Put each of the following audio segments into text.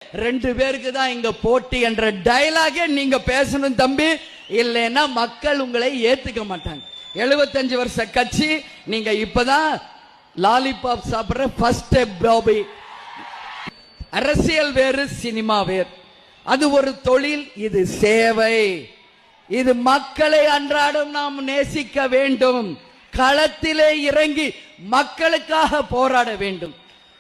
ரெண்டு பேருக்கு தான் இங்க போட்டி என்ற டயலாகே நீங்க பேசணும் தம்பி, இல்லைன்னா மக்கள் உங்களை ஏத்துக்க மாட்டாங்க. 75 வருஷ கட்சி, நீங்க இப்பதான் லாலிபாப் சாப்பிடுற ஃபர்ஸ்ட் ஸ்டெப் பாபி. அரசியல் வேறு, சினிமா வேறு. அது ஒரு தொழில், இது சேவை. இது மக்களை அன்றாடம் நாம் நேசிக்க வேண்டும். களத்திலே இறங்கி மக்களுக்காக போராட வேண்டும்.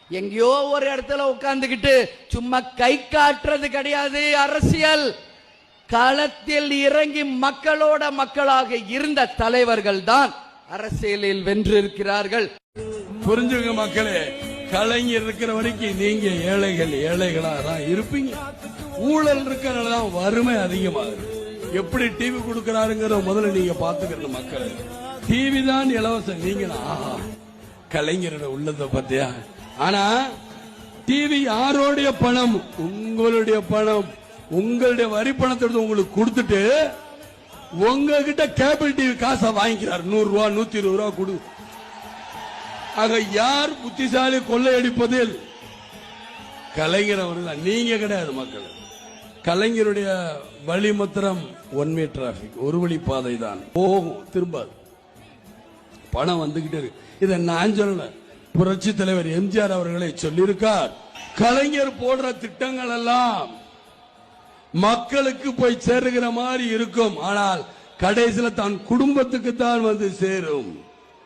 எங்கேயோ ஒரு இடத்துல உட்கார்ந்துகிட்டு சும்மா கை காட்டுறது கிடையாது அரசியல். களத்தில் இறங்கி மக்களோட மக்களாக இருந்த தலைவர்கள் தான் அரசியலில் வென்றிருக்கிறார்கள். புரிஞ்சுங்க மக்களே, கலைஞர் இருக்கிற வரைக்கும் நீங்க ஏழைகளா தான் இருப்பீங்க. ஊழல் இருக்கிறனாலதான் வறுமை அதிகமாகுது. எப்படி டிவி கொடுக்கிறாருங்கிற முதல்ல நீங்க பாத்துக்கிறது. மக்கள் டிவி தான் இலவசம். நீங்க கலைஞரோட உள்ளதை பத்தியா? ஆனா டிவி யாரோடைய பணம்? உங்களுடைய பணம். உங்களுடைய வரி பணத்தை உங்களுக்கு கொடுத்துட்டு உங்ககிட்ட கேபிள் டிவி காசை வாங்கிக்கிறார். 100 ரூபா 120 ரூபா கொடு. ஆக யார் புத்திசாலி கொள்ளையடிப்பதில்? கலைஞர் அவர்கள், நீங்க கிடையாது. மக்கள் கலைஞருடைய வழிமத்திரம் ஒன் வே டிராபிக், ஒரு வழி பாதை தான், போகும் திரும்பாது. பணம் வந்துகிட்டே இருக்கு. இதை நான் சொல்லல, புரட்சி தலைவர் எம்ஜிஆர் அவர்களை சொல்லியிருக்கார். கலைஞர் போடுற திட்டங்கள் எல்லாம் மக்களுக்கு போய் சேருகிற மாதிரி இருக்கும். ஆனால் கடைசியில் தான் குடும்பத்துக்கு தான் வந்து சேரும்.